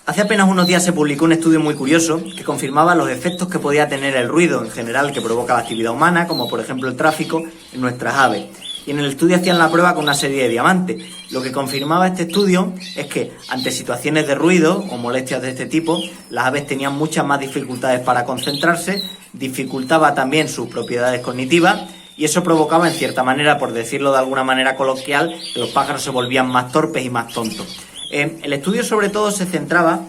Hace apenas unos días se publicó un estudio muy curioso que confirmaba los efectos que podía tener el ruido en general que provoca la actividad humana, como por ejemplo el tráfico, en nuestras aves. Y en el estudio hacían la prueba con una serie de diamantes. Lo que confirmaba este estudio es que ante situaciones de ruido o molestias de este tipo, las aves tenían muchas más dificultades para concentrarse, dificultaba también sus propiedades cognitivas y eso provocaba, en cierta manera, por decirlo de alguna manera coloquial, que los pájaros se volvían más torpes y más tontos. El estudio sobre todo se centraba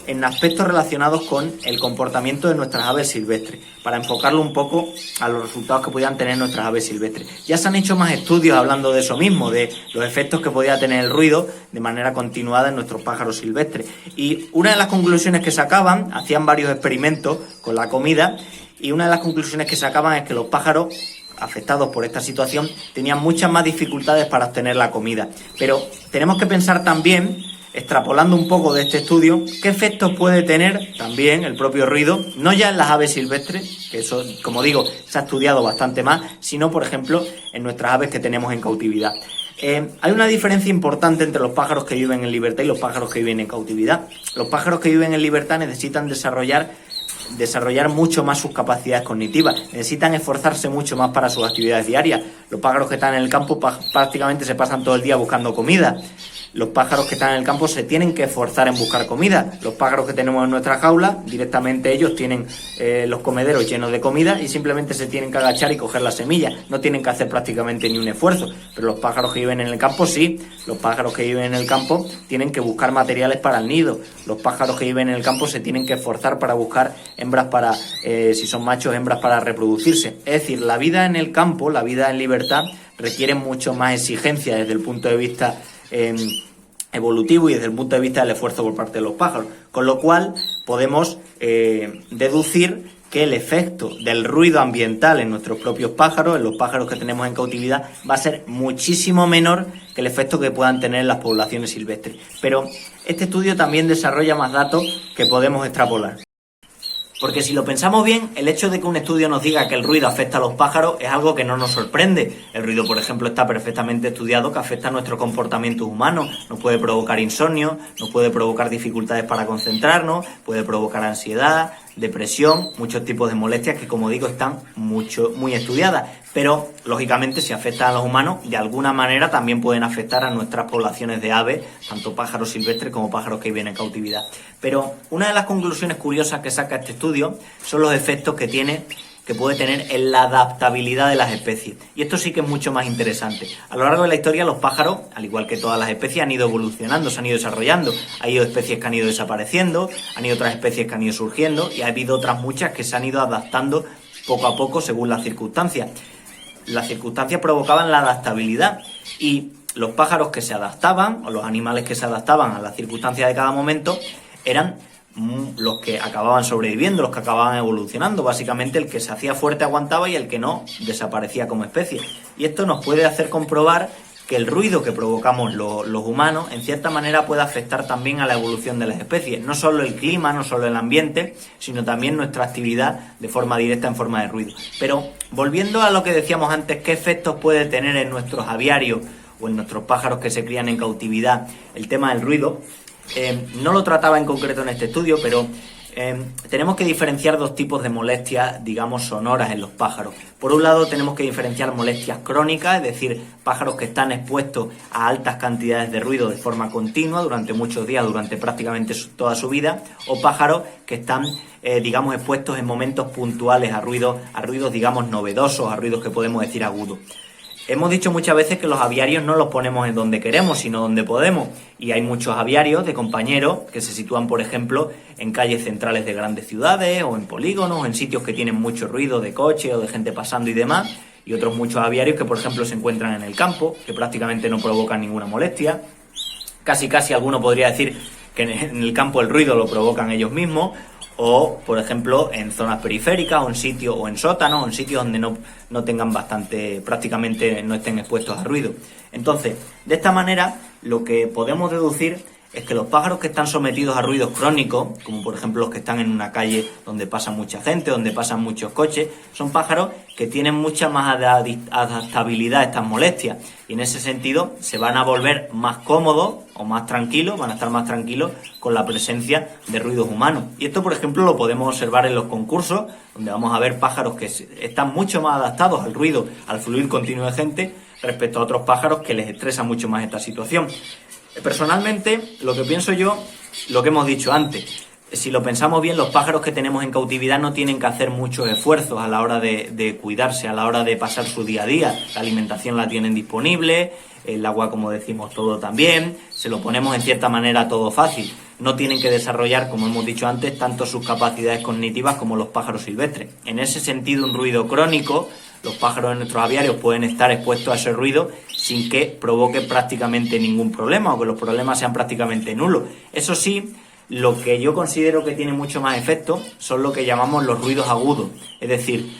en aspectos relacionados con el comportamiento de nuestras aves silvestres, para enfocarlo un poco a los resultados que podían tener nuestras aves silvestres. Ya se han hecho más estudios hablando de eso mismo, de los efectos que podía tener el ruido de manera continuada en nuestros pájaros silvestres. Y una de las conclusiones que sacaban, hacían varios experimentos con la comida, y una de las conclusiones que sacaban es que los pájaros afectados por esta situación tenían muchas más dificultades para obtener la comida. Pero tenemos que pensar también, extrapolando un poco de este estudio, qué efectos puede tener también el propio ruido, no ya en las aves silvestres, que eso, como digo, se ha estudiado bastante más, sino, por ejemplo, en nuestras aves que tenemos en cautividad. Hay una diferencia importante entre los pájaros que viven en libertad y los pájaros que viven en cautividad. Los pájaros que viven en libertad necesitan desarrollar mucho más sus capacidades cognitivas, necesitan esforzarse mucho más para sus actividades diarias. Los pájaros que están en el campo prácticamente se pasan todo el día buscando comida. Los pájaros que están en el campo se tienen que esforzar en buscar comida. Los pájaros que tenemos en nuestra jaula, directamente ellos tienen los comederos llenos de comida y simplemente se tienen que agachar y coger las semillas. No tienen que hacer prácticamente ni un esfuerzo. Pero los pájaros que viven en el campo sí. Los pájaros que viven en el campo tienen que buscar materiales para el nido. Los pájaros que viven en el campo se tienen que esforzar para buscar hembras para, si son machos, hembras para reproducirse. Es decir, la vida en el campo, la vida en libertad, requiere mucho más exigencia desde el punto de vista evolutivo y desde el punto de vista del esfuerzo por parte de los pájaros, con lo cual podemos deducir que el efecto del ruido ambiental en nuestros propios pájaros, en los pájaros que tenemos en cautividad, va a ser muchísimo menor que el efecto que puedan tener en las poblaciones silvestres. Pero este estudio también desarrolla más datos que podemos extrapolar. Porque si lo pensamos bien, el hecho de que un estudio nos diga que el ruido afecta a los pájaros es algo que no nos sorprende. El ruido, por ejemplo, está perfectamente estudiado que afecta a nuestro comportamiento humano. Nos puede provocar insomnio, nos puede provocar dificultades para concentrarnos, puede provocar ansiedad, depresión, muchos tipos de molestias que, como digo, están muy estudiadas. Pero, lógicamente, si afectan a los humanos, de alguna manera también pueden afectar a nuestras poblaciones de aves, tanto pájaros silvestres como pájaros que viven en cautividad. Pero una de las conclusiones curiosas que saca este estudio son los efectos que puede tener en la adaptabilidad de las especies. Y esto sí que es mucho más interesante. A lo largo de la historia, los pájaros, al igual que todas las especies, han ido evolucionando, se han ido desarrollando. Ha habido especies que han ido desapareciendo, han ido otras especies que han ido surgiendo y ha habido otras muchas que se han ido adaptando poco a poco según las circunstancias. Las circunstancias provocaban la adaptabilidad y los pájaros que se adaptaban, o los animales que se adaptaban a las circunstancias de cada momento, eran los que acababan sobreviviendo, los que acababan evolucionando. Básicamente el que se hacía fuerte aguantaba y el que no desaparecía como especie. Y esto nos puede hacer comprobar que el ruido que provocamos los humanos en cierta manera puede afectar también a la evolución de las especies. No solo el clima, no solo el ambiente, sino también nuestra actividad de forma directa en forma de ruido. Pero volviendo a lo que decíamos antes, ¿qué efectos puede tener en nuestros aviarios o en nuestros pájaros que se crían en cautividad el tema del ruido? No lo trataba en concreto en este estudio, pero tenemos que diferenciar dos tipos de molestias, digamos, sonoras en los pájaros. Por un lado, tenemos que diferenciar molestias crónicas, es decir, pájaros que están expuestos a altas cantidades de ruido de forma continua durante muchos días, durante prácticamente toda su vida, o pájaros que están, digamos, expuestos en momentos puntuales a ruidos, digamos, novedosos, a ruidos que podemos decir agudos. Hemos dicho muchas veces que los aviarios no los ponemos en donde queremos, sino donde podemos. Y hay muchos aviarios de compañeros que se sitúan, por ejemplo, en calles centrales de grandes ciudades o en polígonos, o en sitios que tienen mucho ruido de coche o de gente pasando y demás. Y otros muchos aviarios que, por ejemplo, se encuentran en el campo, que prácticamente no provocan ninguna molestia. Casi alguno podría decir que en el campo el ruido lo provocan ellos mismos. O, por ejemplo, en zonas periféricas o en sitios o en sótanos o en sitios donde no tengan prácticamente no estén expuestos a ruido. Entonces, de esta manera, lo que podemos deducir es que los pájaros que están sometidos a ruidos crónicos, como por ejemplo los que están en una calle donde pasa mucha gente, donde pasan muchos coches, son pájaros que tienen mucha más adaptabilidad a estas molestias y en ese sentido se van a volver más cómodos o más tranquilos, van a estar más tranquilos con la presencia de ruidos humanos. Y esto, por ejemplo, lo podemos observar en los concursos, donde vamos a ver pájaros que están mucho más adaptados al ruido, al fluir continuo de gente, respecto a otros pájaros que les estresa mucho más esta situación. Personalmente, lo que pienso yo, lo que hemos dicho antes, si lo pensamos bien, los pájaros que tenemos en cautividad no tienen que hacer muchos esfuerzos a la hora de cuidarse, a la hora de pasar su día a día. La alimentación la tienen disponible, el agua, como decimos, todo también, se lo ponemos en cierta manera todo fácil. No tienen que desarrollar, como hemos dicho antes, tanto sus capacidades cognitivas como los pájaros silvestres. En ese sentido, un ruido crónico, los pájaros en nuestros aviarios pueden estar expuestos a ese ruido sin que provoque prácticamente ningún problema o que los problemas sean prácticamente nulos. Eso sí, lo que yo considero que tiene mucho más efecto son lo que llamamos los ruidos agudos, es decir,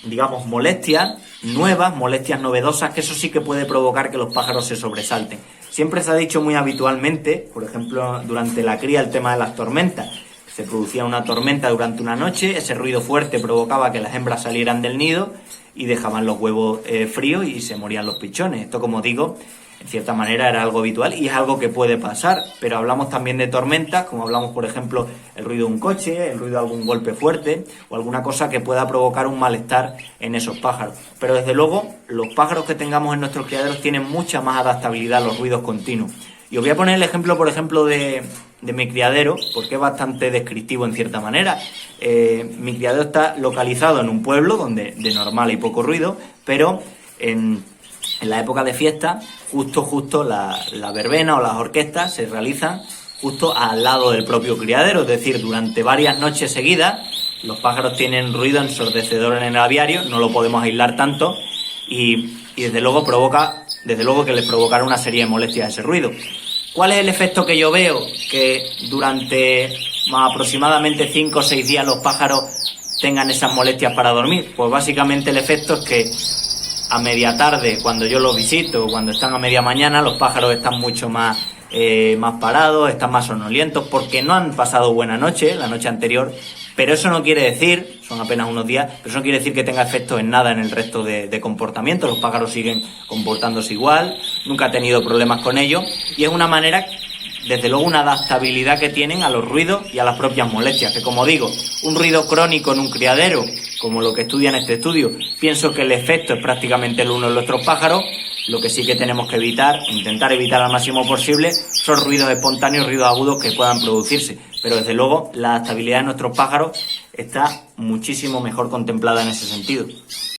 digamos, molestias nuevas, molestias novedosas, que eso sí que puede provocar que los pájaros se sobresalten. Siempre se ha dicho muy habitualmente, por ejemplo, durante la cría, el tema de las tormentas. Se producía una tormenta durante una noche, ese ruido fuerte provocaba que las hembras salieran del nido y dejaban los huevos fríos y se morían los pichones. Esto, como digo, en cierta manera era algo habitual y es algo que puede pasar, pero hablamos también de tormentas, como hablamos, por ejemplo, el ruido de un coche, el ruido de algún golpe fuerte o alguna cosa que pueda provocar un malestar en esos pájaros. Pero desde luego, los pájaros que tengamos en nuestros criaderos tienen mucha más adaptabilidad a los ruidos continuos. Y os voy a poner el ejemplo, por ejemplo, de mi criadero, porque es bastante descriptivo en cierta manera. Mi criadero está localizado en un pueblo donde de normal hay poco ruido, pero en la época de fiesta, justo la verbena o las orquestas se realizan justo al lado del propio criadero, es decir, durante varias noches seguidas los pájaros tienen ruido ensordecedor en el aviario, no lo podemos aislar tanto y desde luego que les provocará una serie de molestias ese ruido. ¿Cuál es el efecto que yo veo? Que durante aproximadamente 5 o 6 días los pájaros tengan esas molestias para dormir. Pues básicamente el efecto es que a media tarde, cuando yo los visito, cuando están a media mañana, los pájaros están mucho más parados, están más sonolientos, porque no han pasado buena noche, la noche anterior, pero eso no quiere decir, son apenas unos días, pero eso no quiere decir que tenga efecto en nada en el resto de comportamiento. Los pájaros siguen comportándose igual, nunca he tenido problemas con ellos, y es una manera, desde luego, una adaptabilidad que tienen a los ruidos y a las propias molestias, que, como digo, un ruido crónico en un criadero, como lo que estudia en este estudio, pienso que el efecto es prácticamente el uno en nuestros pájaros. Lo que sí que tenemos que intentar evitar al máximo posible, son ruidos espontáneos, ruidos agudos que puedan producirse. Pero desde luego la adaptabilidad de nuestros pájaros está muchísimo mejor contemplada en ese sentido.